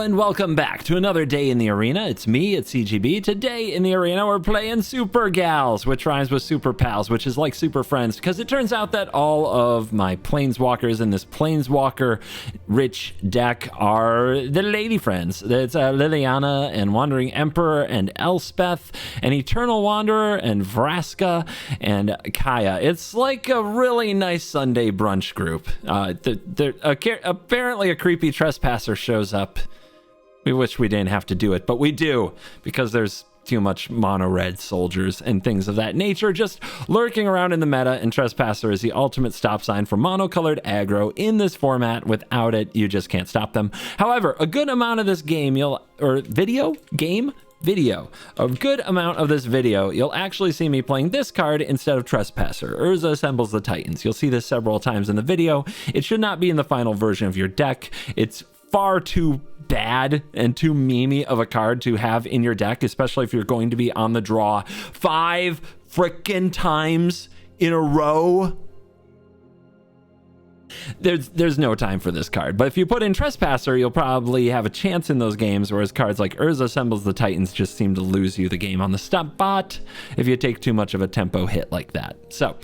and welcome back to another day in the arena. It's me, it's CGB. Today in the arena we're playing Super GALS, which rhymes with Super Pals, which is like Super Friends, because it turns out that all of my Planeswalkers in this Planeswalker rich deck are the lady friends. It's Liliana and Wandering Emperor and Elspeth and Eternal Wanderer and Vraska and Kaya. It's like a really nice Sunday brunch group. Apparently a creepy trespasser shows up. We wish we didn't have to do it, but we do, because there's too much mono red soldiers and things of that nature just lurking around in the meta, and Trespasser is the ultimate stop sign for monocolored aggro in this format. Without it, you just can't stop them. However, a good amount of this game a good amount of this video, you'll actually see me playing this card instead of Trespasser. Urza Assembles the Titans. You'll see this several times in the video. It should not be in the final version of your deck. It's far too bad and too memey of a card to have in your deck, especially if you're going to be on the draw 5 frickin' times in a row. There's no time for this card, but if you put in Trespasser, you'll probably have a chance in those games, whereas cards like Urza Assembles the Titans just seem to lose you the game on the spot if you take too much of a tempo hit like that. So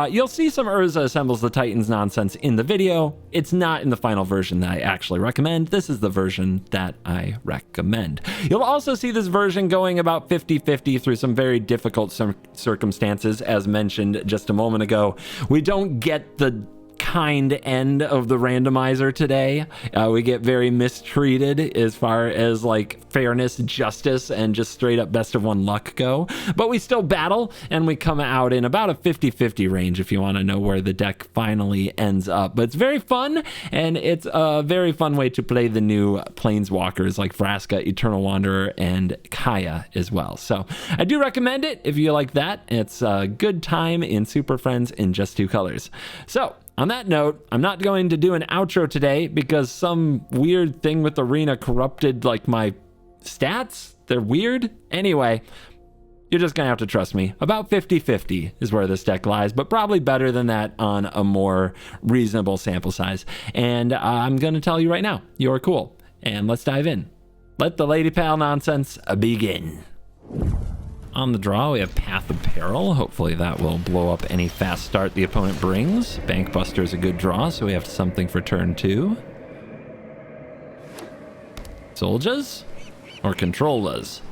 you'll see some Urza Assembles the Titans nonsense in the video. It's not in the final version that I actually recommend. This is the version that I recommend. You'll also see this version going about 50-50 through some very difficult circumstances. As mentioned just a moment ago, we don't get the kind end of the randomizer today. We get very mistreated as far as like fairness, justice, and just straight up best of one luck go, but we still battle and we come out in about a 50-50 range if you want to know where the deck finally ends up. But it's very fun, and it's a very fun way to play the new Planeswalkers like Vraska, Eternal Wanderer, and Kaya as well. So I do recommend it if you like that. It's a good time in Super Friends in just 2 colors. So on that note, I'm not going to do an outro today because some weird thing with Arena corrupted like my stats. They're weird. Anyway, you're just gonna have to trust me. About 50-50 is where this deck lies, but probably better than that on a more reasonable sample size. And I'm gonna tell you right now, you're cool. And let's dive in. Let the Lady Pal nonsense begin. On the draw, we have Path of Peril. Hopefully that will blow up any fast start the opponent brings. Bankbuster is a good draw, so we have something for turn 2. Soldiers? Or controllers?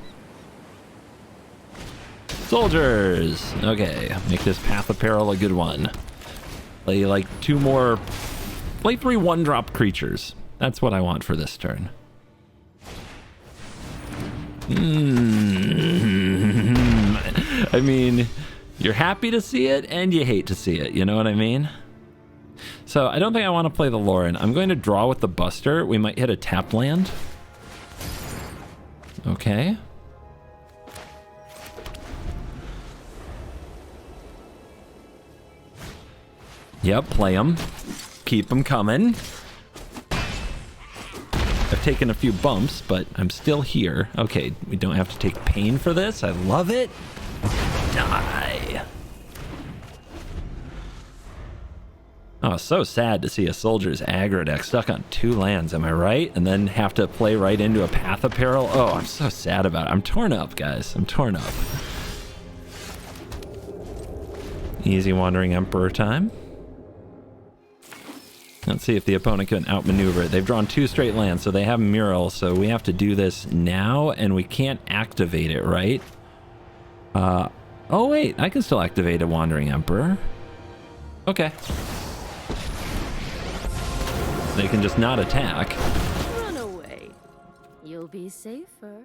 Soldiers! Okay, make this Path of Peril a good one. Play like 2 more... Play 3 1-drop creatures. That's what I want for this turn. I mean, you're happy to see it and you hate to see it, you know what I mean? So I don't think I want to play the Lauren. I'm going to draw with the Buster. We might hit a tap land. Okay. Yep, play them. Keep them coming. I've taken a few bumps, but I'm still here. Okay, we don't have to take pain for this. I love it. Die. Oh, so sad to see a soldier's aggro deck stuck on 2 lands, am I right? And then have to play right into a Path of Peril. Oh, I'm so sad about it. I'm torn up, guys. I'm torn up. Easy Wandering Emperor time. Let's see if the opponent can outmaneuver it. They've drawn 2 straight lands, so they have Mural, so we have to do this now, and we can't activate it, right? Oh wait, I can still activate a Wandering Emperor. Okay. They can just not attack. Run away. You'll be safer.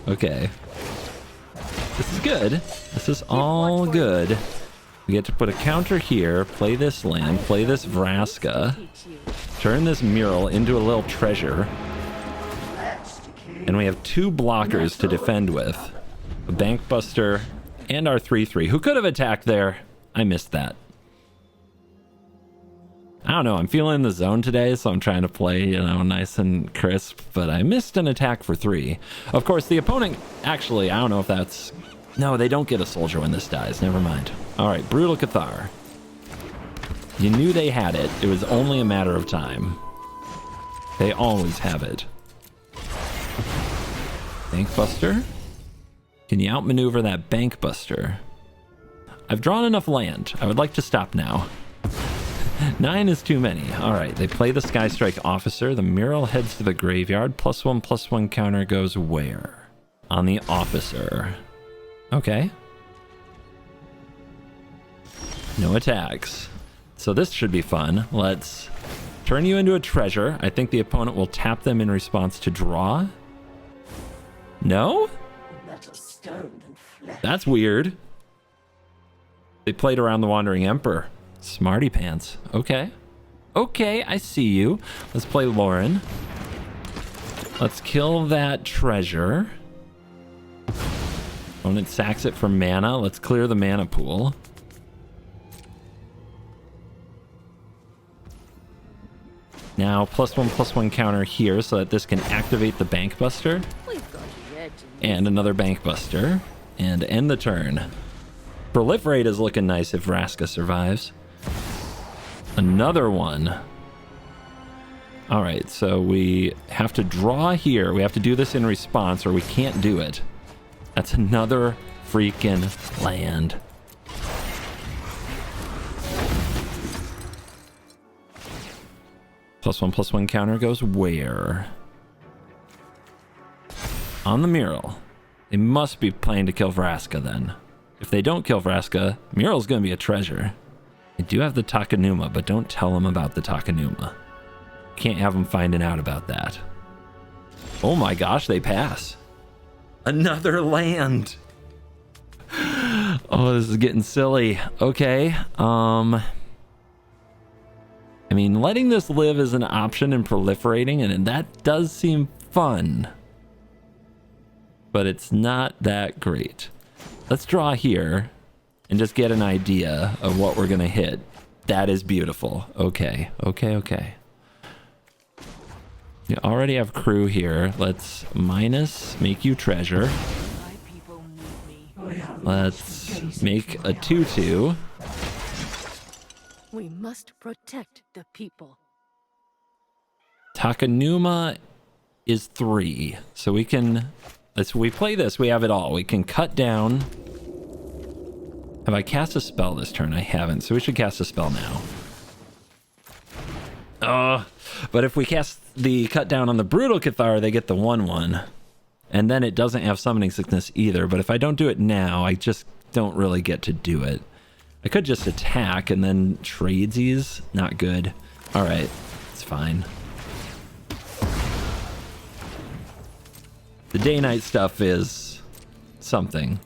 Okay. This is good. This is all good. We get to put a counter here, play this land, play this Vraska, turn this Mural into a little treasure, and we have 2 blockers to defend with. A Bankbuster and our 3/3, who could have attacked there. I missed that. I don't know, I'm feeling the zone today, so I'm trying to play, you know, nice and crisp, but I missed an attack for 3. Of course, the opponent, actually, I don't know if that's No, they don't get a soldier when this dies. Never mind. All right, Brutal Cathar. You knew they had it. It was only a matter of time. They always have it. Bankbuster? Can you outmaneuver that Bankbuster? I've drawn enough land. I would like to stop now. 9 is too many. All right, they play the Skystrike Officer. The mural heads to the graveyard. +1/+1 counter goes where? On the Officer. Okay. No attacks. So this should be fun. Let's turn you into a treasure. I think the opponent will tap them in response to draw. No? That's weird. They played around the Wandering Emperor. Smarty pants. Okay. Okay, I see you. Let's play Lauren. Let's kill that treasure. Opponent sacks it for mana. Let's clear the mana pool. Now, +1/+1 counter here so that this can activate the Bankbuster. And another Bankbuster. And end the turn. Proliferate is looking nice if Vraska survives. Another one. All right, so we have to draw here. We have to do this in response or we can't do it. That's another freaking land. +1/+1 counter goes where? On the mural. They must be playing to kill Vraska then. If they don't kill Vraska, mural's gonna be a treasure. I do have the Takenuma, but don't tell them about the Takenuma. Can't have them finding out about that. Oh my gosh, they pass. Another land. Oh, this is getting silly. Okay. I mean, letting this live is an option in proliferating, and that does seem fun. But it's not that great. Let's draw here and just get an idea of what we're going to hit. That is beautiful. Okay, okay, okay. You already have crew here. Let's minus, make you treasure. Let's make a 2/2. We must protect the people. Takenuma is 3. So we can, as we play this, we have it all. We can cut down. Have I cast a spell this turn? I haven't, so we should cast a spell now. But if we cast the cut down on the Brutal Cathar, they get the 1/1. And then it doesn't have Summoning Sickness either. But if I don't do it now, I just don't really get to do it. I could just attack and then tradesies. Not good. All right, it's fine. The day-night stuff is something.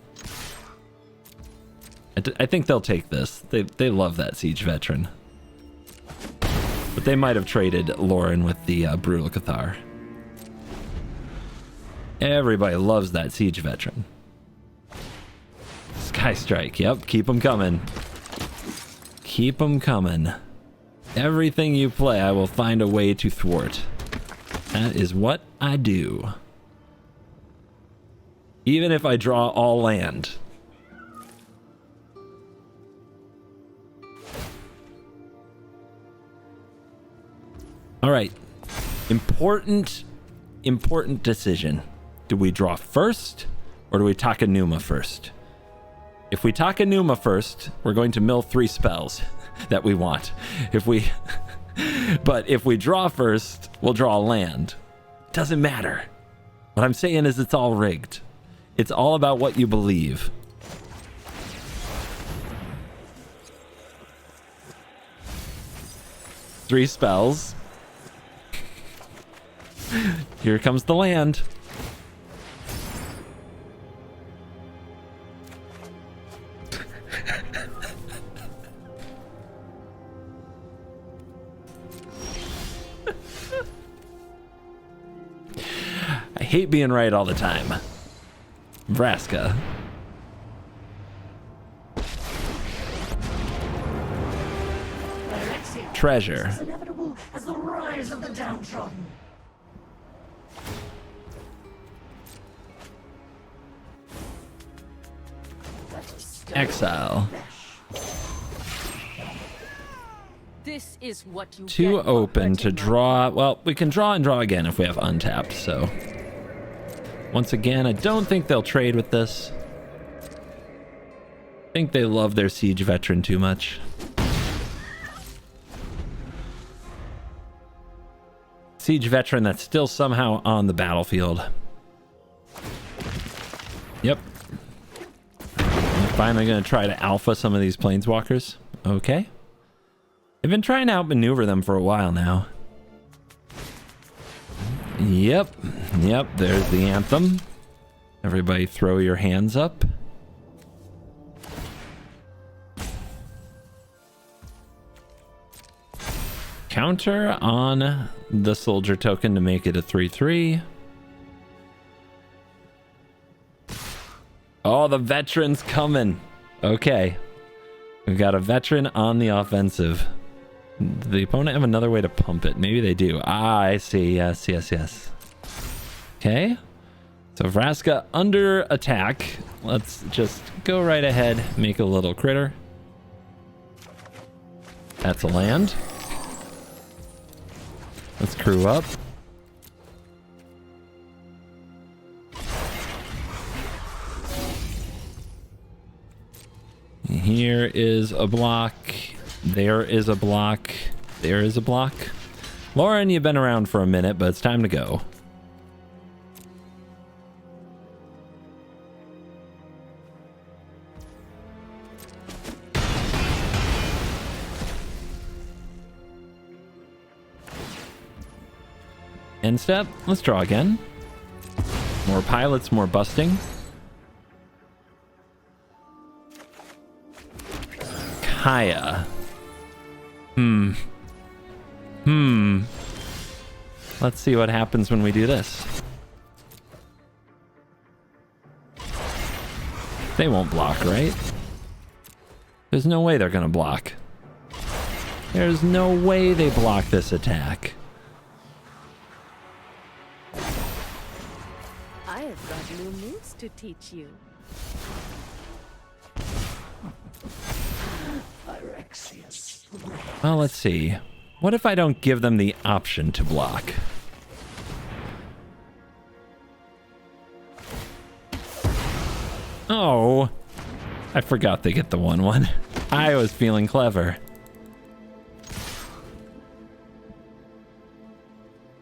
I think they'll take this. They love that Siege Veteran. But they might have traded Lauren with the Brutal Cathar. Everybody loves that Siege Veteran. Sky Strike, yep, keep them coming. Keep them coming. Everything you play, I will find a way to thwart. That is what I do. Even if I draw all land. All right. Important decision. Do we draw first or do we Takenuma first? If we Takenuma first, we're going to mill 3 spells that we want. But if we draw first, we'll draw a land. Doesn't matter. What I'm saying is it's all rigged. It's all about what you believe. Three spells. Here comes the land. I hate being right all the time. Vraska. Treasure. As inevitable as the rise of the downtrodden. Exile. This is what you Too get for open to hurting my- draw. Well, we can draw and draw again if we have untapped, so. Once again, I don't think they'll trade with this. I think they love their siege veteran too much. Siege veteran that's still somehow on the battlefield. Yep. I'm finally going to try to alpha some of these planeswalkers. Okay. I've been trying to outmaneuver them for a while now. Yep. Yep, there's the anthem. Everybody throw your hands up. Counter on the soldier token to make it a 3/3. Oh, the veteran's coming. Okay. We've got a veteran on the offensive. Does the opponent have another way to pump it? Maybe they do. Ah, I see. Yes, yes, yes. Okay. So Vraska under attack. Let's just go right ahead, make a little critter. That's a land. Let's crew up. Here is a block. There is a block. There is a block. Lauren, you've been around for a minute, but it's time to go. End step. Let's draw again. More pilots, more busting. Kaya. Let's see what happens when we do this. They won't block, right? There's no way they're gonna block. There's no way they block this attack. I have got new moves to teach you. Well, let's see. What if I don't give them the option to block? Oh, I forgot they get the 1/1. I was feeling clever.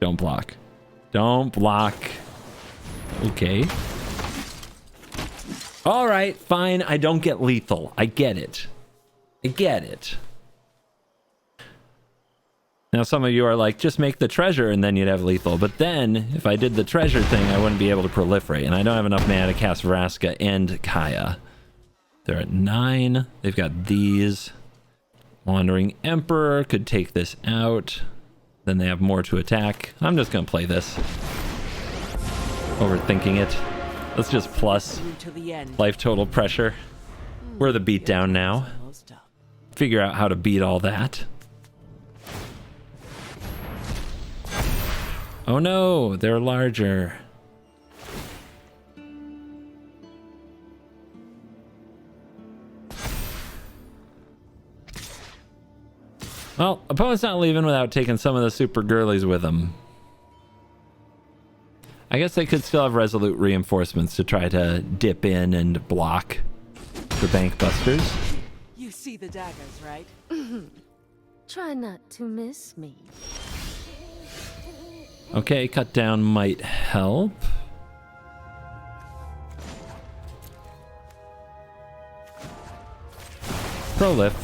Don't block. Don't block. Okay. All right, fine. I don't get lethal. I get it. I get it. Now, some of you are like, just make the treasure and then you'd have lethal. But then, if I did the treasure thing, I wouldn't be able to proliferate. And I don't have enough mana to cast Vraska and Kaya. They're at 9. They've got these. Wandering Emperor could take this out. Then they have more to attack. I'm just going to play this. Overthinking it. Let's just plus life total pressure. We're the beatdown now. Figure out how to beat all that. Oh no, they're larger. Well, opponent's not leaving without taking some of the super girlies with them. I guess they could still have resolute reinforcements to try to dip in and block the bank busters. You see the daggers, right? Try not to miss me. Okay, cut down might help. Prolif.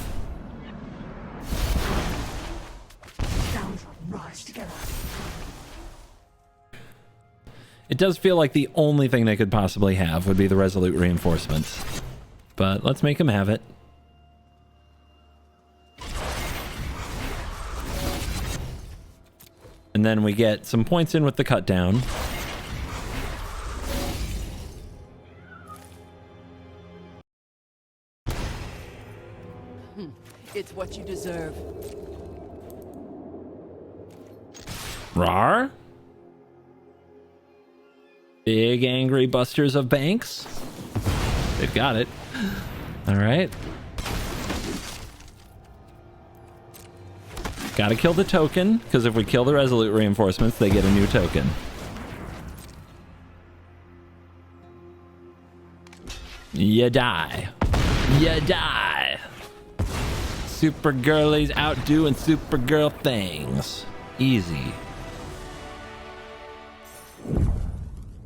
Rise together. It does feel like the only thing they could possibly have would be the resolute reinforcements. But let's make them have it. And then we get some points in with the cut down. It's what you deserve. Rar. Big angry busters of banks. They've got it. All right. Gotta kill the token, because if we kill the Resolute reinforcements, they get a new token. You die. You die. Super girlies out doing super girl things. Easy.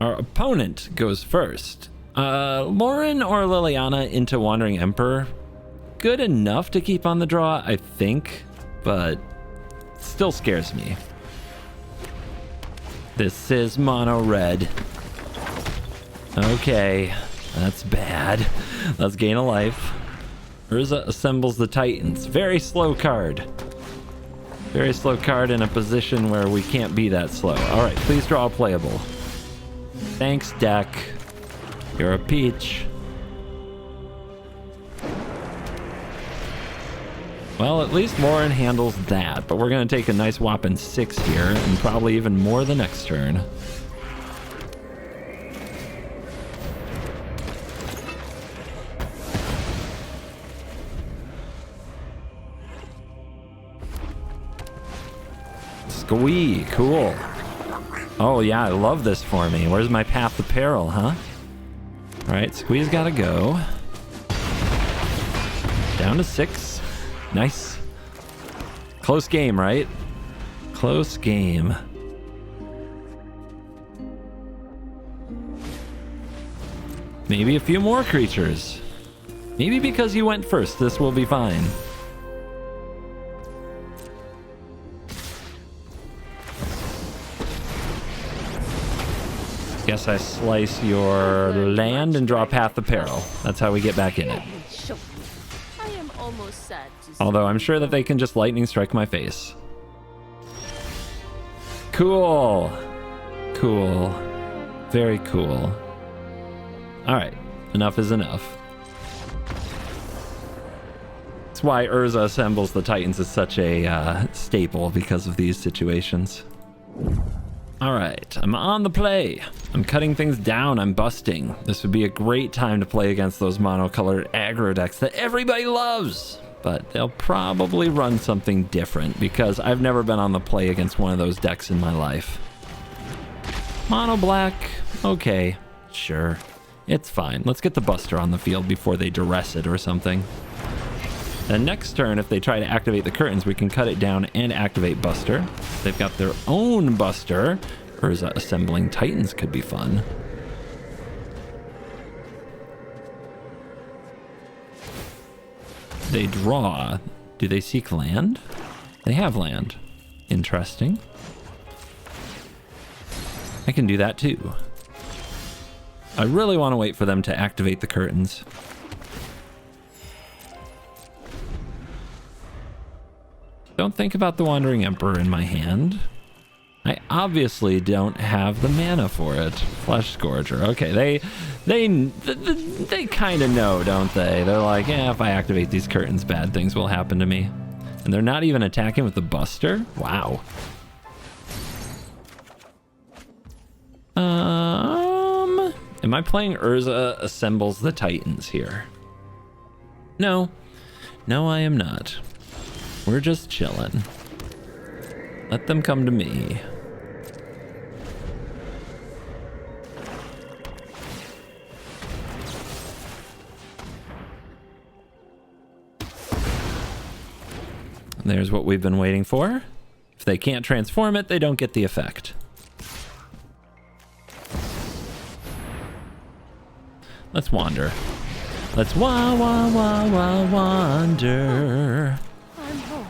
Our opponent goes first. Lauren or Liliana into Wandering Emperor. Good enough to keep on the draw, I think, but still scares me. This is mono red. Okay, that's bad. Let's gain a life. Urza assembles the Titans. Very slow card. Very slow card in a position where we can't be that slow. All right, please draw a playable. Thanks, deck. You're a peach. Well, at least Lauren handles that, but we're going to take a nice whopping 6 here, and probably even more the next turn. Squee, cool. Oh yeah, I love this for me. Where's my Path of Peril, huh? All right, Squee's gotta go. Down to 6. Nice. Close game, right? Close game. Maybe a few more creatures. Maybe because you went first, this will be fine. Guess I slice your land and draw Path of Peril. That's how we get back in it. I am almost sad to see. Although I'm sure that they can just lightning strike my face. Cool. Cool. Very cool. Alright. Enough is enough. That's why Urza assembles the Titans is such a staple because of these situations. Alright, I'm on the play. I'm cutting things down, I'm busting. This would be a great time to play against those monocolored aggro decks that everybody loves. But they'll probably run something different because I've never been on the play against one of those decks in my life. Mono black, okay, sure. It's fine. Let's get the Buster on the field before they duress it or something. And next turn, if they try to activate the curtains, we can cut it down and activate Buster. They've got their own Buster. Urza assembling Titans could be fun. They draw. Do they seek land? They have land. Interesting. I can do that too. I really want to wait for them to activate the curtains. Don't think about the Wandering Emperor in my hand. I obviously don't have the mana for it. Flesh Scourger. Okay, they kind of know, don't they? They're like, yeah, if I activate these curtains, bad things will happen to me. And they're not even attacking with the Buster? Wow. Am I playing Urza Assembles the Titans here? No. No, I am not. We're just chilling. Let them come to me. There's what we've been waiting for. If they can't transform it, they don't get the effect. Let's wander. Let's wander. I'm home.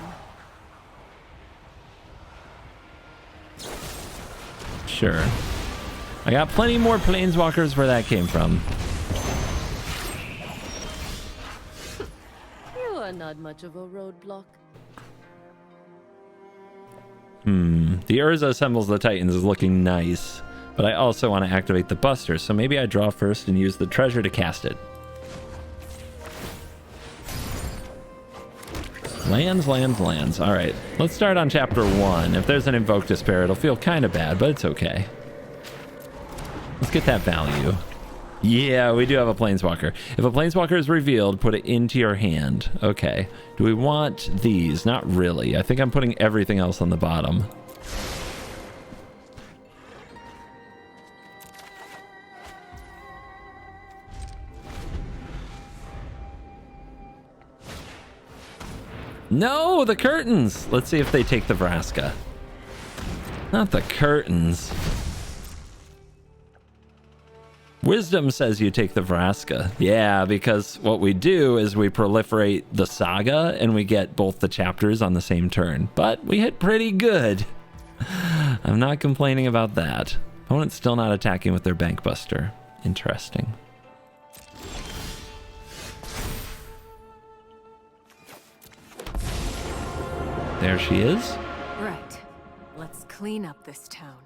Sure. I got plenty more Planeswalkers where that came from. You are not much of a roadblock. The Urza Assembles the Titans is looking nice, but I also want to activate the Buster, so maybe I draw first and use the treasure to cast it. Lands, lands, lands. All right, let's start on chapter 1. If there's an Invoke Despair, it'll feel kind of bad, but it's okay. Let's get that value. Yeah, we do have a Planeswalker. If a Planeswalker is revealed, put it into your hand. Okay. Do we want these? Not really. I think I'm putting everything else on the bottom. No, the curtains. Let's see if they take the Vraska. Not the curtains. Wisdom says you take the Vraska. Yeah, because what we do is we proliferate the saga and we get both the chapters on the same turn. But we hit pretty good. I'm not complaining about that. Opponent's still not attacking with their Bankbuster. Interesting. There she is. Right. Let's clean up this town.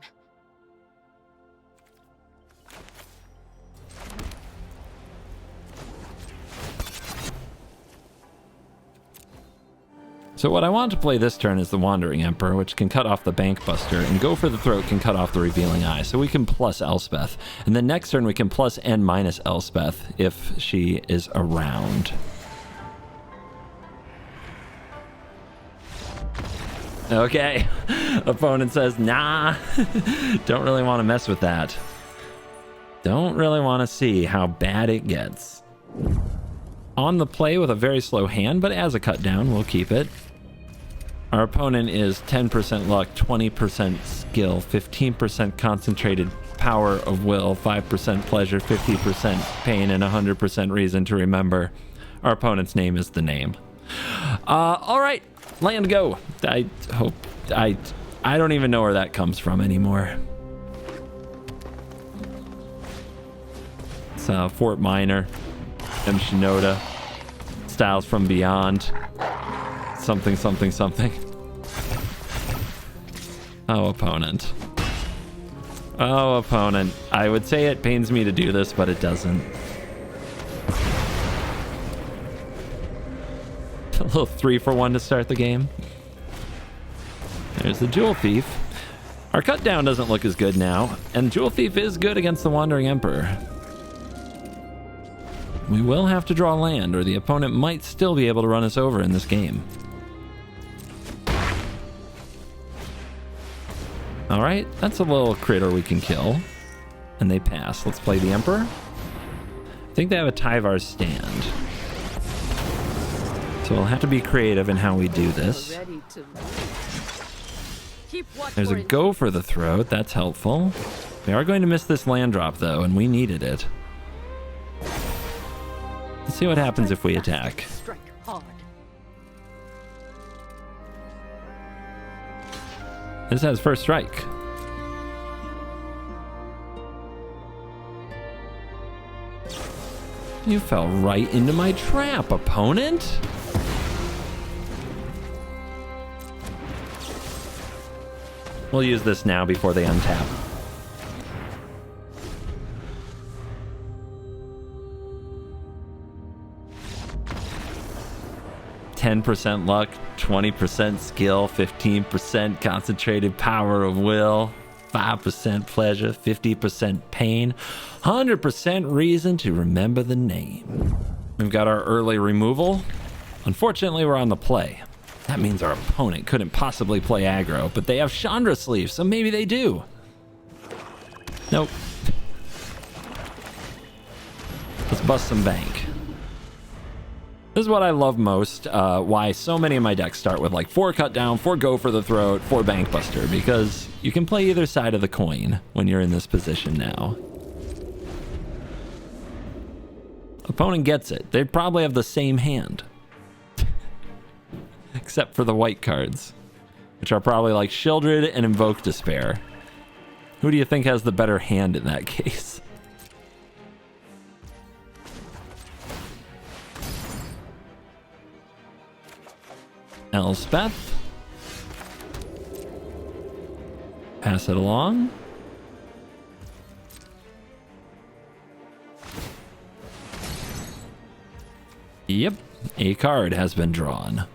So what I want to play this turn is the Wandering Emperor, which can cut off the Bankbuster, and Go for the Throat can cut off the Revealing Eye. So we can plus Elspeth. And then next turn we can plus and minus Elspeth if she is around. Okay, opponent says, nah, don't really want to mess with that. Don't really want to see how bad it gets. On the play with a very slow hand, but as a cut down, we'll keep it. Our opponent is 10% luck, 20% skill, 15% concentrated power of will, 5% pleasure, 50% pain, and 100% reason to remember. Our opponent's name is the name. All right. Land go. I hope I don't even know where that comes from anymore. It's Fort Minor, M. Shinoda, Styles from Beyond, something. Oh, opponent. Oh, opponent. I would say it pains me to do this, but it doesn't. A little 3-for-1 to start the game. There's the Jewel Thief. Our cut down doesn't look as good now, and Jewel Thief is good against the Wandering Emperor. We will have to draw land, or the opponent might still be able to run us over in this game. Alright, that's a little critter we can kill. And they pass. Let's play the Emperor. I think they have a Tyvar's Stand. So we'll have to be creative in how we do this. There's a Go for the Throat. That's helpful. We are going to miss this land drop, though, and we needed it. Let's see what happens if we attack. This has first strike. You fell right into my trap, opponent. We'll use this now before they untap. %10 luck, 20% skill, 15% concentrated power of will, 5% pleasure, 50% pain, 100% reason to remember the name. We've got our early removal. Unfortunately, we're on the play. That means our opponent couldn't possibly play aggro, but they have Chandra Sleeve, so maybe they do. Nope. Let's bust some bank. This is what I love most, why so many of my decks start with like 4 cut down, 4 Go for the Throat, 4 Bankbuster, because you can play either side of the coin when you're in this position now. Opponent gets it. They probably have the same hand. Except for the white cards, which are probably like Sheoldred and Invoke Despair. Who do you think has the better hand in that case? Elspeth. Pass it along. Yep, a card has been drawn.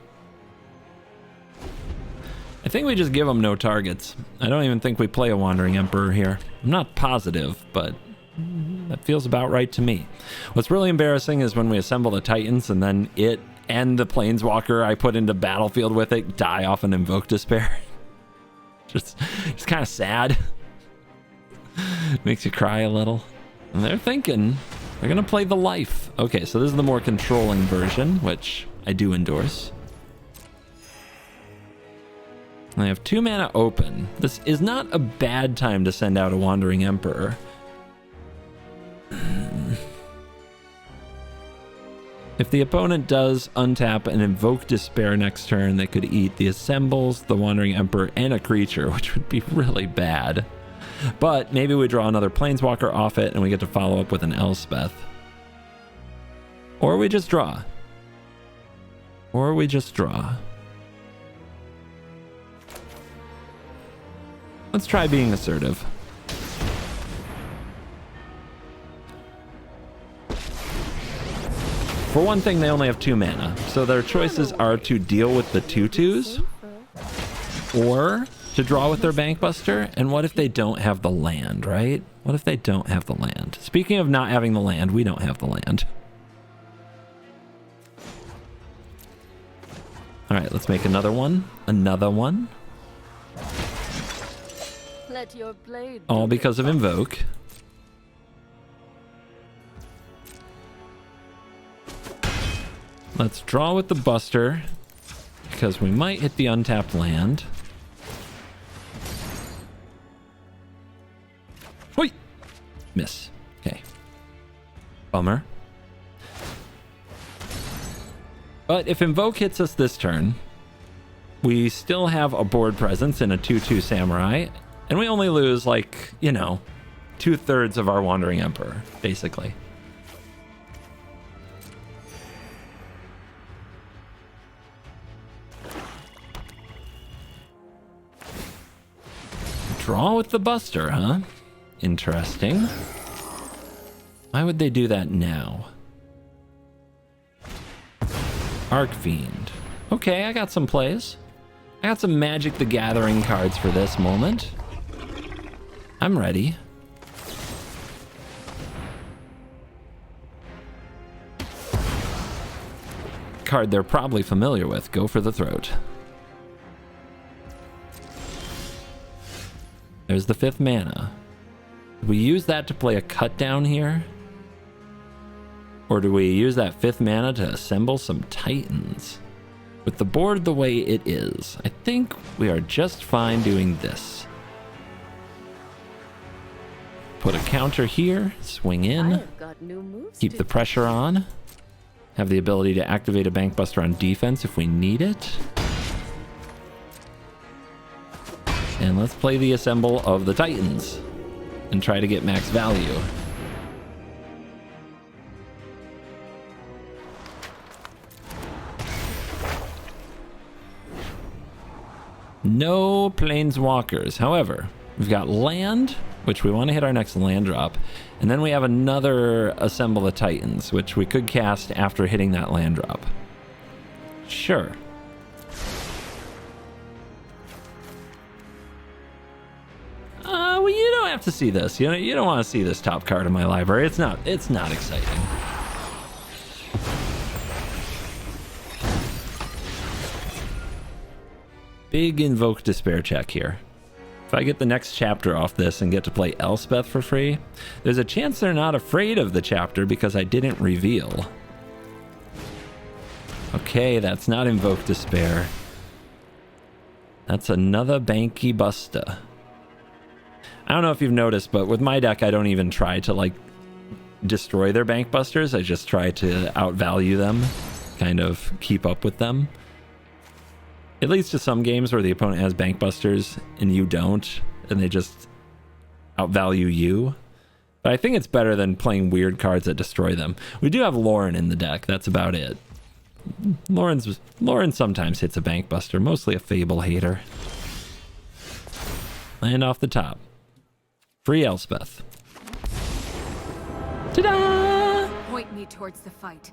I think we just give them no targets. I don't even think we play a Wandering Emperor here. I'm not positive, but That feels about right to me. What's really embarrassing is when we assemble the Titans and then it and the Planeswalker I put into battlefield with it die off an Invoke Despair. just kind of sad. Makes you cry a little. And they're thinking they're going to play the life. Okay, so this is the more controlling version, which I do endorse. I have 2 mana open. This is not a bad time to send out a Wandering Emperor. If the opponent does untap and invoke Despair next turn, they could eat the Assembles, the Wandering Emperor, and a creature, which would be really bad. But maybe we draw another Planeswalker off it and we get to follow up with an Elspeth. Or we just draw. Or we just draw. Let's try being assertive. For one thing, they only have 2 mana, so their choices are to deal with the 2/2s or to draw with their Bankbuster. And what if they don't have the land, right? What if they don't have the land? Speaking of not having the land, we don't have the land. All right, let's make another one. Another one. Let your blade All because of Invoke. Let's draw with the Buster, because we might hit the untapped land. Wait! Miss. Okay. Bummer. But if Invoke hits us this turn, we still have a board presence in a 2/2 Samurai, and we only lose, like, you know, 2/3 of our Wandering Emperor, basically. Draw with the Buster, huh? Interesting. Why would they do that now? Arcfiend. Okay, I got some plays. I got some Magic the Gathering cards for this moment. I'm ready. Card they're probably familiar with. Go for the Throat. There's the 5th mana. Do we use that to play a cut down here? Or do we use that 5th mana to assemble some Titans? With the board the way it is, I think we are just fine doing this. Put a counter here, swing in, I've got new moves keep the pressure on, have the ability to activate a Bankbuster on defense if we need it. And let's play the Assemble of the Titans and try to get max value. No Planeswalkers. However, we've got land, which we want to hit our next land drop. And then we have another Assemble the Titans, which we could cast after hitting that land drop. Sure. Well, you don't have to see this. You don't want to see this top card in my library. It's not exciting. Big Invoke Despair check here. If I get the next chapter off this and get to play Elspeth for free, there's a chance they're not afraid of the chapter because I didn't reveal. Okay, that's not Invoke Despair. That's another Banky Busta. I don't know if you've noticed, but with my deck, I don't even try to, like, destroy their Bankbusters. I just try to outvalue them, kind of keep up with them. It leads to some games where the opponent has Bankbusters and you don't, and they just outvalue you. But I think it's better than playing weird cards that destroy them. We do have Lauren in the deck. That's about it. Lauren sometimes hits a Bankbuster, mostly a Fable hater. Land off the top. Free Elspeth. Ta-da! Point me towards the fight.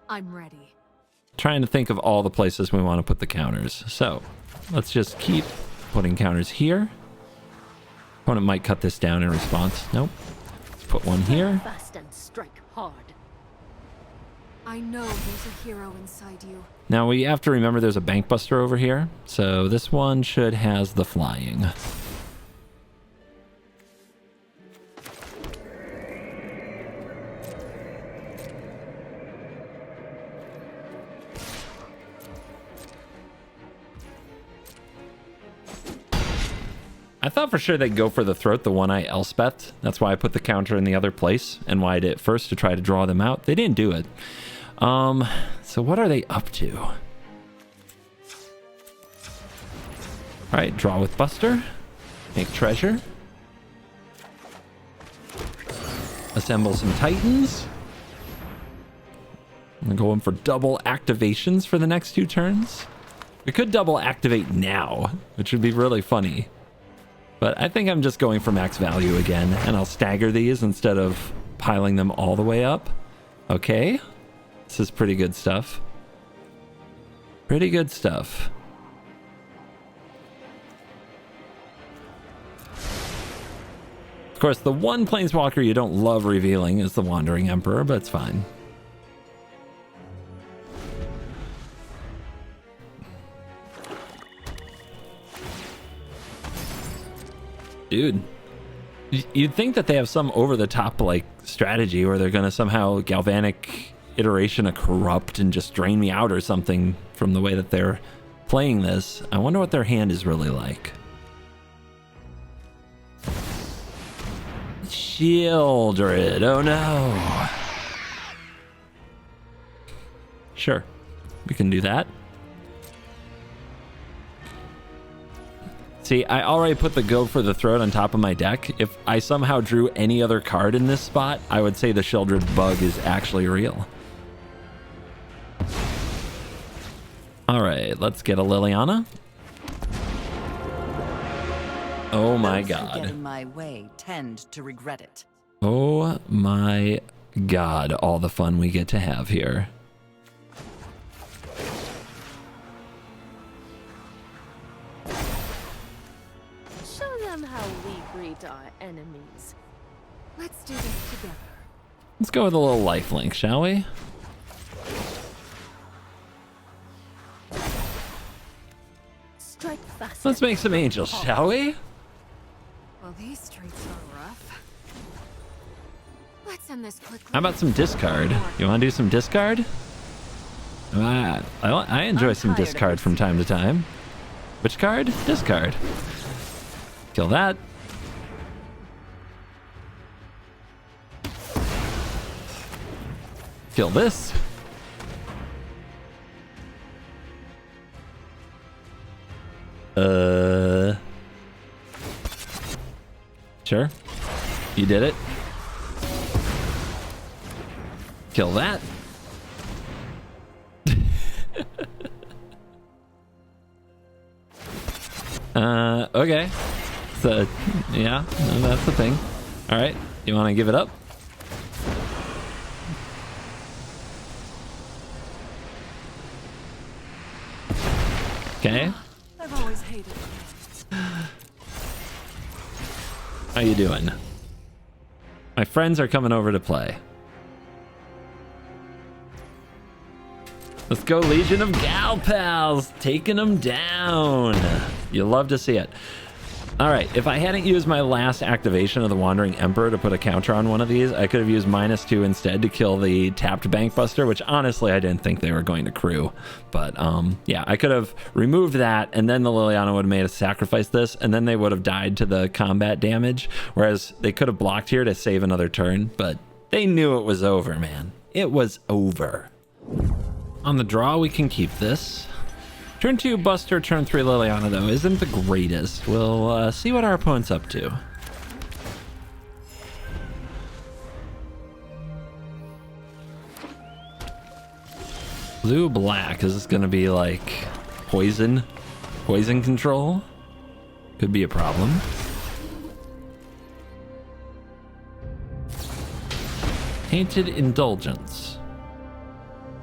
I'm ready. Trying to think of all the places we want to put the counters. So let's just keep putting counters here. Opponent might cut this down in response. Nope. Put one here. Fast and strike hard. I know there's a hero inside you. Now we have to remember there's a bank buster over here. So this one should has the flying. I thought for sure they'd go for the throat, the one-eye Elspeth. That's why I put the counter in the other place and why I did it first to try to draw them out. They didn't do it. So what are they up to? All right, draw with Buster. Make treasure. Assemble some Titans. I'm going for double activations for the next 2 turns. We could double activate now, which would be really funny. But I think I'm just going for max value again, and I'll stagger these instead of piling them all the way up. Okay. This is pretty good stuff. Pretty good stuff. Of course, the one Planeswalker you don't love revealing is the Wandering Emperor, but it's fine. Dude, you'd think that they have some over-the-top like strategy where they're gonna somehow galvanic iteration a corrupt and just drain me out or something from the way that they're playing this. I wonder what their hand is really like. Sheoldred, oh no. Sure, we can do that. See, I already put the go for the throat on top of my deck. If I somehow drew any other card in this spot, I would say the Sheoldred bug is actually real. All right, let's get a Liliana. Oh my God. Those who get in my way tend to regret it. Oh my God, all the fun we get to have here. How we greet our enemies. Let's do this together. Let's go with a little lifelink, shall we? Strike fast. Let's make some angels, shall we? Well, these streets are rough. Let's end this quickly. How about some discard? You want to do some discard? I enjoy some discard from time to time. Which card? Discard. Kill that. Kill this. Sure. You did it. Kill that. Okay. So, yeah, that's the thing. All right, you want to give it up? Okay. I've always hated it. How you doing? My friends are coming over to play. Let's go, Legion of Gal Pals, taking them down. You love to see it. All right, if I hadn't used my last activation of the Wandering Emperor to put a counter on one of these, I could have used -2 instead to kill the tapped Bank Buster, which honestly I didn't think they were going to crew. But yeah, I could have removed that, and then the Liliana would have made us sacrifice this, and then they would have died to the combat damage, whereas they could have blocked here to save another turn, but they knew it was over, man. It was over. On the draw, we can keep this. Turn 2 Buster, turn 3 Liliana, though, isn't the greatest. We'll see what our opponent's up to. Blue-black. Is this going to be like poison? Poison control? Could be a problem. Tainted Indulgence.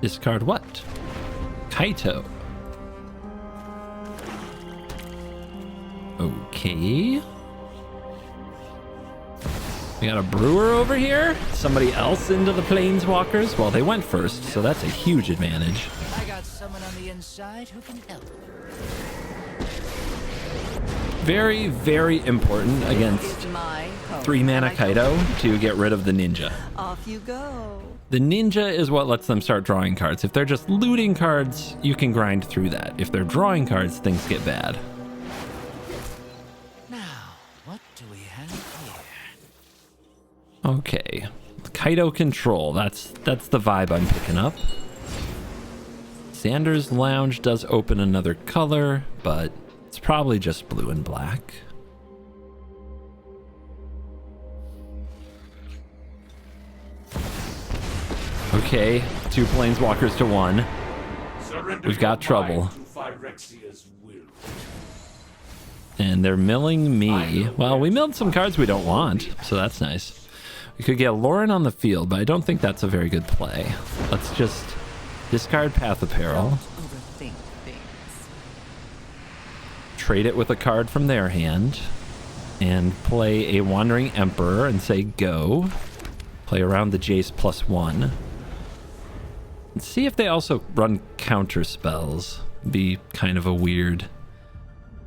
Discard what? Kaito. Okay. We got a brewer over here. Somebody else into the planeswalkers. Well, they went first, so that's a huge advantage. I got someone on the inside who can help. Very, very important against My home. 3-mana Kaito to get rid of the ninja. Off you go. The ninja is what lets them start drawing cards. If they're just looting cards, you can grind through that. If they're drawing cards, things get bad. Now, what do we have here? Okay. Kaito control. That's the vibe I'm picking up. Xander's Lounge does open another color, but it's probably just blue and black. Okay, 2 planeswalkers to 1. We've got trouble. And they're milling me. Well, we milled some cards we don't want, so that's nice. We could get Lauren on the field, but I don't think that's a very good play. Let's just discard Path of Peril. Overthink things. Trade it with a card from their hand. And play a Wandering Emperor and say go. Play around the Jace +1. And see if they also run counter spells. Be kind of a weird... I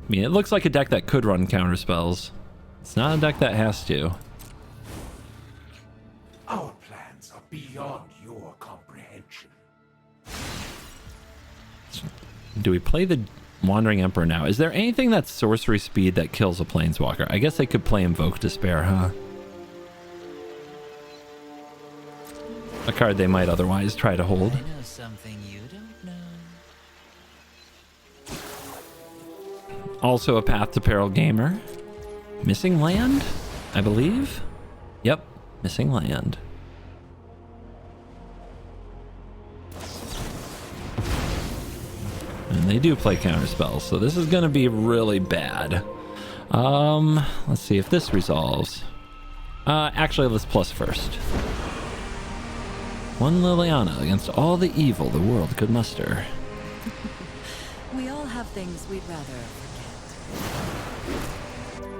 mean, it looks like a deck that could run counter spells. It's not a deck that has to. Our plans are beyond your comprehension. Do we play the Wandering Emperor now? Is there anything that's sorcery speed that kills a planeswalker? I guess they could play Invoke Despair, huh? A card they might otherwise try to hold. I know something you don't know. Also a Path to Peril gamer. Missing land, I believe. Yep, missing land. And they do play counter spells, so this is going to be really bad. Let's see if this resolves. Actually, let's plus first. 1 Liliana against all the evil the world could muster. We all have things we'd rather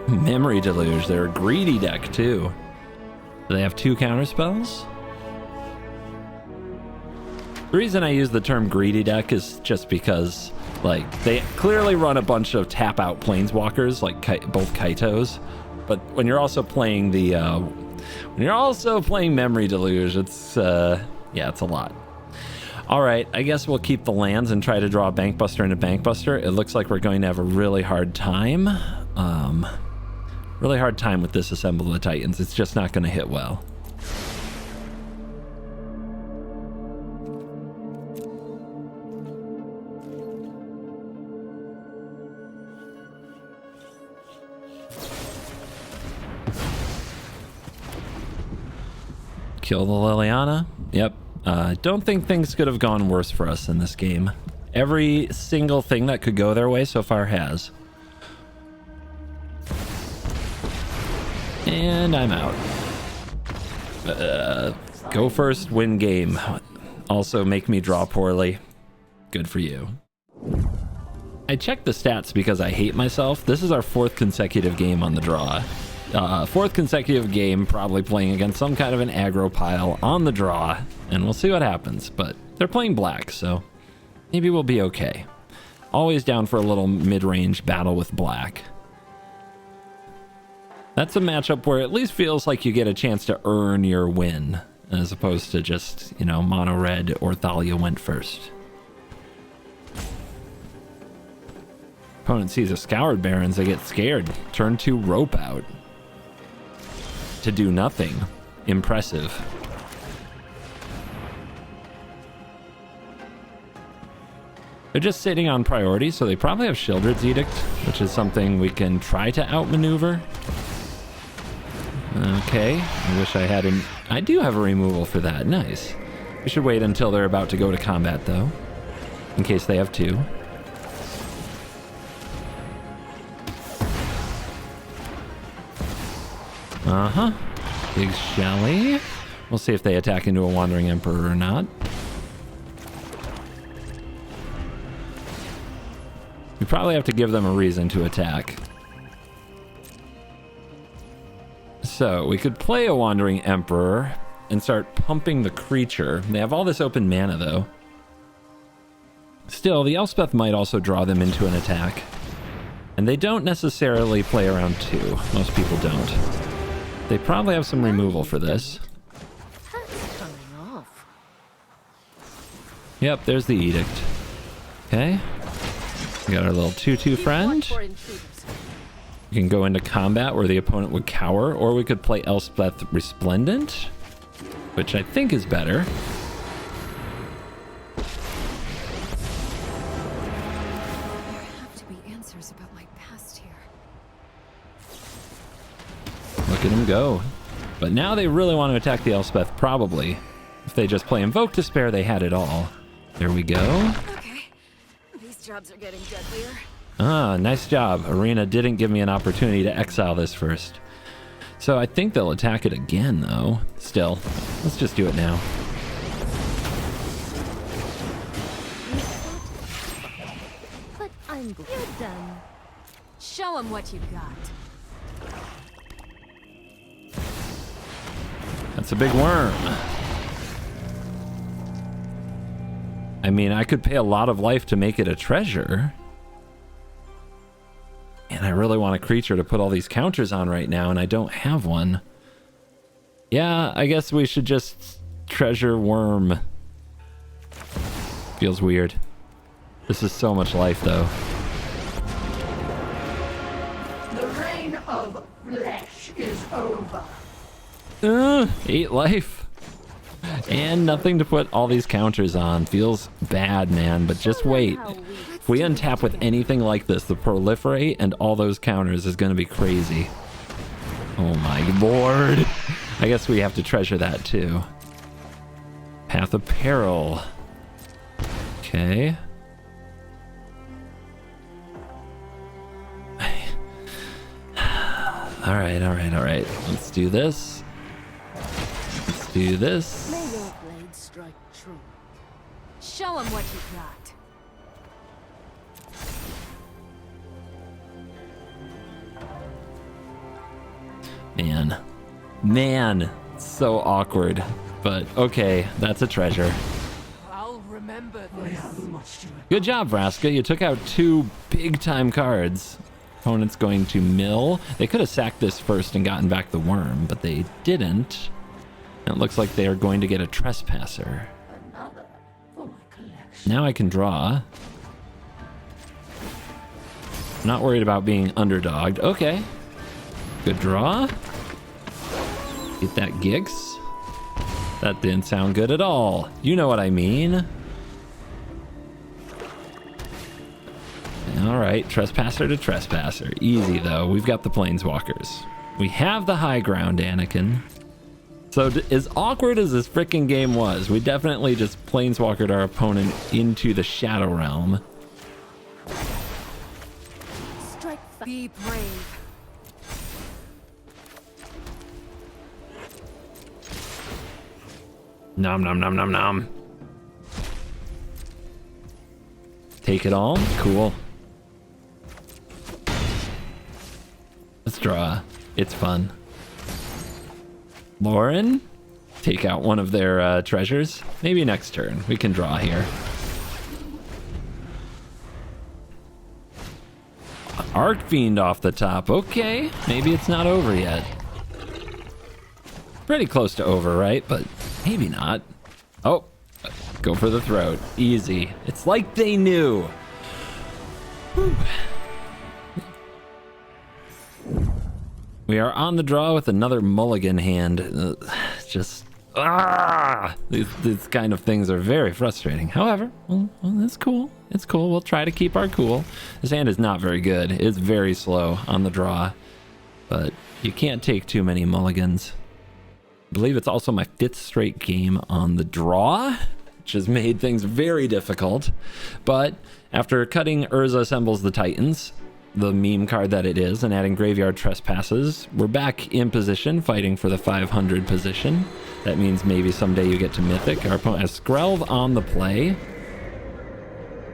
forget. Memory Deluge. They're a greedy deck, too. Do they have 2 counter spells? The reason I use the term greedy deck is just because, like, they clearly run a bunch of tap-out planeswalkers, like both Kaitos. But when you're also playing the... when you're also playing Memory Deluge, it's, yeah, it's a lot. All right, I guess we'll keep the lands and try to draw a Bankbuster into Bankbuster. It looks like we're going to have a really hard time. Really hard time with this Assemble the Titans. It's just not going to hit well. Kill the Liliana. Yep. Don't think things could have gone worse for us in this game. Every single thing that could go their way so far has. And I'm out. Go first, win game. Also make me draw poorly. Good for you. I checked the stats because I hate myself. This is our 4th consecutive game on the draw. 4th consecutive game, probably playing against some kind of an aggro pile on the draw, and we'll see what happens. But they're playing black, so maybe we'll be okay. Always down for a little mid-range battle with black. That's a matchup where it at least feels like you get a chance to earn your win, as opposed to just, you know, mono red or Thalia went first. Opponent sees a Scoured Barrens, they get scared. Turn 2 rope out. To do nothing. Impressive. They're just sitting on priority, so they probably have Sheoldred's Edict, which is something we can try to outmaneuver. Okay, I wish I had him. I do have a removal for that. Nice. We should wait until they're about to go to combat, though, in case they have 2. Uh-huh. Big Shelly. We'll see if they attack into a Wandering Emperor or not. We probably have to give them a reason to attack. So we could play a Wandering Emperor and start pumping the creature. They have all this open mana though. Still, the Elspeth might also draw them into an attack. And they don't necessarily play around 2. Most people don't. They probably have some removal for this. That's coming off. Yep, there's the Edict. Okay. We got our little 2/2 friend. For intruders. You can go into combat where the opponent would cower, or we could play Elspeth Resplendent, which I think is better. About my past here. Look at them go. But now they really want to attack the Elspeth, probably. If they just play Invoke Despair, they had it all. There we go. Okay, these jobs are getting deadlier. Ah, nice job. Arena didn't give me an opportunity to exile this first. So I think they'll attack it again, though. Still, let's just do it now. But I'm good. You're done. Show them what you got. That's a big worm. I mean, I could pay a lot of life to make it a treasure. And I really want a creature to put all these counters on right now, and I don't have one. Yeah, I guess we should just treasure worm. Feels weird. This is so much life, though. The reign of flesh is over. 8 life. And nothing to put all these counters on. Feels bad, man, but just wait. If we untap with anything like this, the proliferate and all those counters is going to be crazy. Oh my lord. I guess we have to treasure that too. Path of Peril. Okay. All right. Let's do this. Let's do this. May your blade strike true. Show them what you got. Man, so awkward. But okay, that's a treasure. I'll remember I this. have much to Good job, Vraska. You took out 2 big-time cards. Opponent's going to mill. They could have sacked this first and gotten back the worm, but they didn't. And it looks like they are going to get a Trespasser. another for my collection. Now I can draw. Not worried about being underdogged. Okay. Good draw. Get that Gix. That didn't sound good at all. You know what I mean. All right, Trespasser to Trespasser. Easy, though. We've got the Planeswalkers. We have the high ground, Anakin. So as awkward as this freaking game was, we definitely just Planeswalkered our opponent into the Shadow Realm. Strike Be brave. Nom nom nom nom nom. Take it all. Cool. Let's draw. It's fun. Lauren, take out one of their treasures. Maybe next turn. We can draw here. Arcfiend off the top. Okay. Maybe it's not over yet. Pretty close to over, right? But maybe not. Oh, go for the throat. Easy. It's like they knew. Whew. We are on the draw with another mulligan hand. Just, these kind of things are very frustrating. However, well, that's cool. It's cool. We'll try to keep our cool. This hand is not very good. It's very slow on the draw, but you can't take too many mulligans. I believe it's also my 5th straight game on the draw, which has made things very difficult. But after cutting Urza Assembles the Titans, the meme card that it is, and adding Graveyard Trespasses, we're back in position, fighting for the 500 position. That means maybe someday you get to Mythic. Our opponent has Skrelv on the play.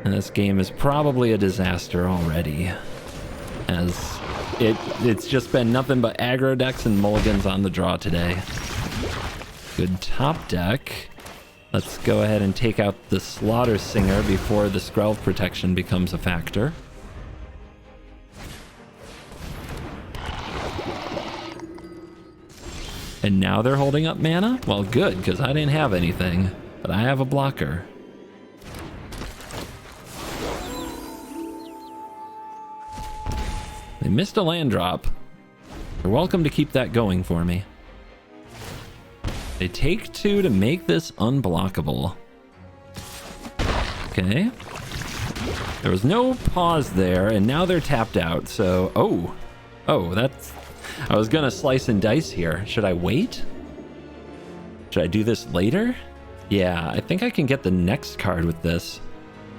And this game is probably a disaster already, as It's just been nothing but aggro decks and mulligans on the draw today. Good top deck. Let's go ahead and take out the Slaughter Singer before the Skrelv protection becomes a factor. And now they're holding up mana? Well, good, because I didn't have anything. But I have a blocker. They missed a land drop. You're welcome to keep that going for me. They take 2 to make this unblockable. Okay. There was no pause there, and now they're tapped out, so... Oh, that's... I was gonna slice and dice here. Should I wait? Should I do this later? Yeah, I think I can get the next card with this.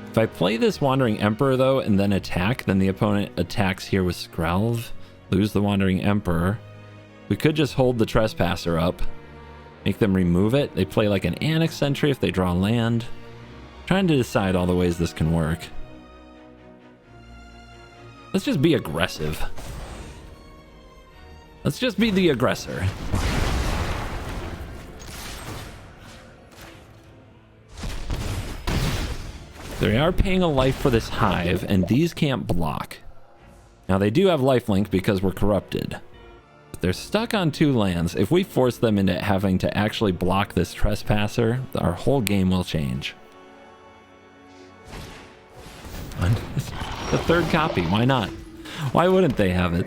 If I play this Wandering Emperor, though, and then attack, then the opponent attacks here with Skrelv, lose the Wandering Emperor. We could just hold the Trespasser up, make them remove it. They play like an Annex Sentry if they draw land. Trying to decide all the ways this can work. Let's just be aggressive. Let's just be the aggressor. They are paying a life for this hive, and these can't block. Now they do have lifelink because we're corrupted. But they're stuck on 2 lands. If we force them into having to actually block this Trespasser, our whole game will change. The 3rd copy, why not? Why wouldn't they have it?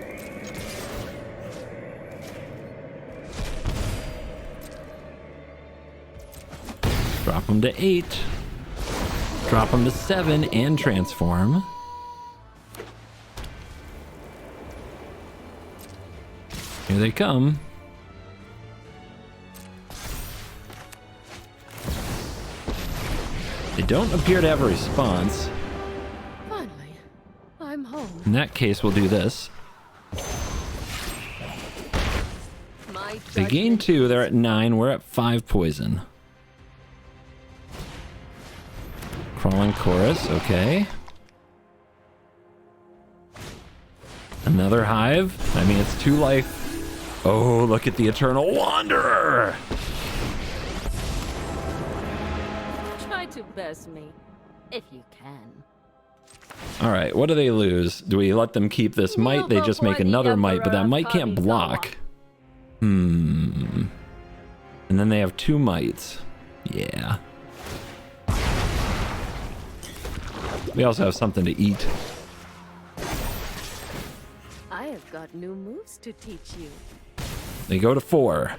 Drop them to 8. Drop them to 7 and transform. Here they come. They don't appear to have a response. Finally, I'm home. In that case, we'll do this. They gain 2, they're at 9, we're at 5 poison. Crawling Chorus, okay. Another hive. I mean, it's 2 life. Oh, look at the Eternal Wanderer! Try to best me, if you can. Alright, what do they lose? Do we let them keep this might? They just make another might, but that might can't block. And then they have 2 mights. Yeah. We also have something to eat. I have got new moves to teach you. They go to 4.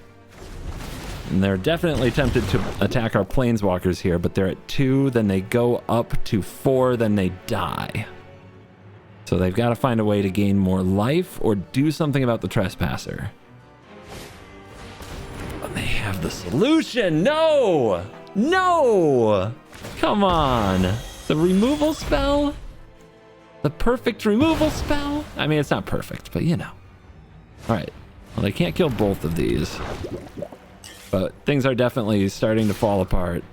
And they're definitely tempted to attack our Planeswalkers here, but they're at 2, then they go up to 4, then they die. So they've got to find a way to gain more life or do something about the Trespasser. And they have the solution! No! No! Come on! The removal spell? The perfect removal spell? I mean, it's not perfect, but you know. Alright. Well, they can't kill both of these. But things are definitely starting to fall apart.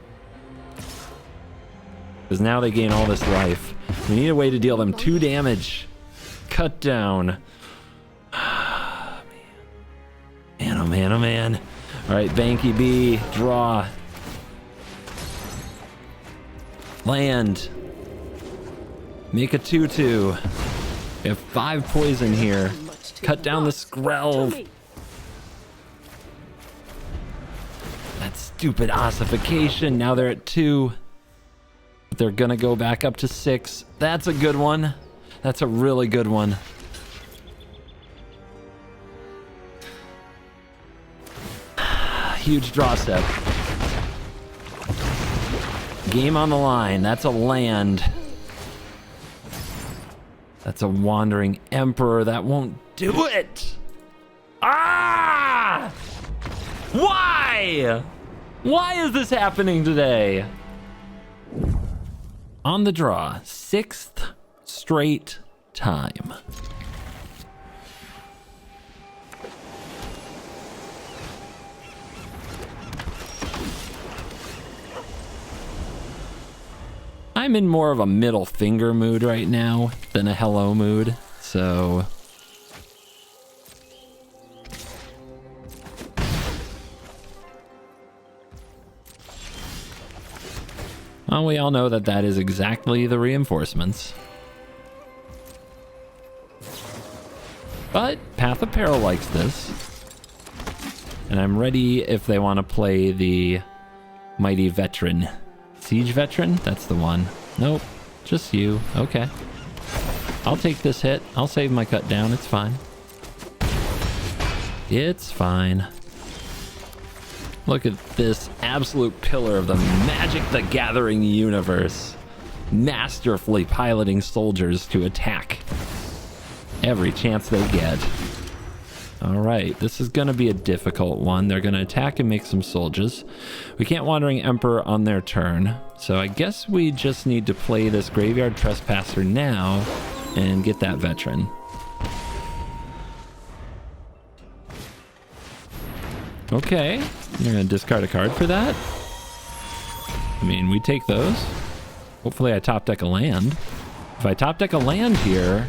Because now they gain all this life. We need a way to deal them 2 damage. Cut down. Man, oh man, oh man. Alright, Banky B, draw. Land. Make a 2/2. We have 5 poison here. Cut down the Skrelv. That stupid ossification. Now they're at 2. They're gonna go back up to 6. That's a good one. That's a really good one. Huge draw step. Game on the line. That's a land. That's a Wandering Emperor. That won't do it. Ah! Why? Why is this happening today? On the draw, 6th straight time. I'm in more of a middle finger mood right now than a hello mood, so Well, we all know that that is exactly the reinforcements. But Path of Peril likes this. And I'm ready if they want to play the Mighty Veteran. Siege Veteran? That's the one. Nope. Just you. Okay. I'll take this hit. I'll save my cut down. It's fine. It's fine. Look at this absolute pillar of the Magic the Gathering universe. Masterfully piloting soldiers to attack every chance they get. Alright, this is going to be a difficult one. They're going to attack and make some soldiers. We can't Wandering Emperor on their turn, so I guess we just need to play this Graveyard Trespasser now and get that veteran. Okay, you're going to discard a card for that? I mean, we take those. Hopefully I top deck a land. If I top deck a land here,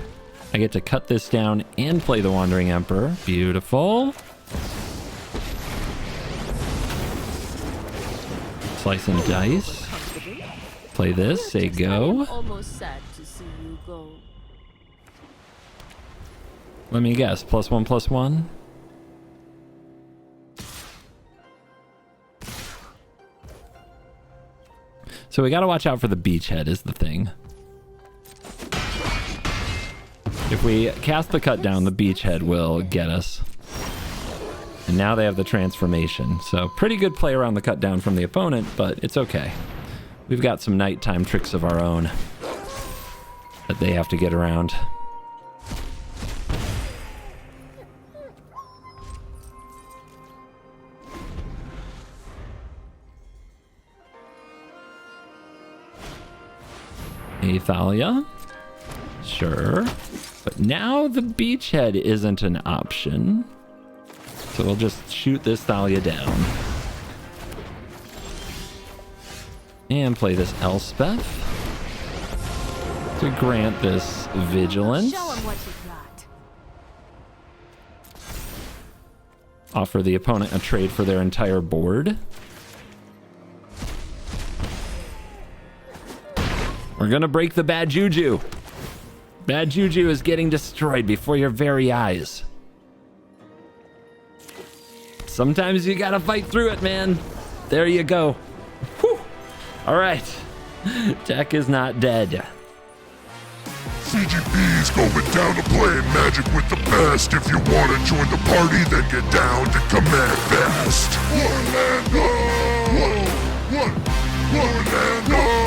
I get to cut this down and play the Wandering Emperor. Beautiful. Slice and dice. Play this, say go. Almost sad to see you go. Let me guess, +1/+1? So we gotta watch out for the beachhead is the thing. If we cast the cut down, the beachhead will get us. And now they have the transformation. So pretty good play around the cut down from the opponent, but it's okay. We've got some nighttime tricks of our own that they have to get around. Athalia. Sure. But now the beachhead isn't an option. So we'll just shoot this Thalia down. And play this Elspeth to grant this vigilance. Show 'em what you got. Offer the opponent a trade for their entire board. We're gonna break the bad juju. Bad juju is getting destroyed before your very eyes. Sometimes you gotta fight through it, man. There you go. Whew. All right. Tech is not dead. CGP's going down to playing Magic with the best. If you want to join the party, then get down to Command Fest. One and go! One and go!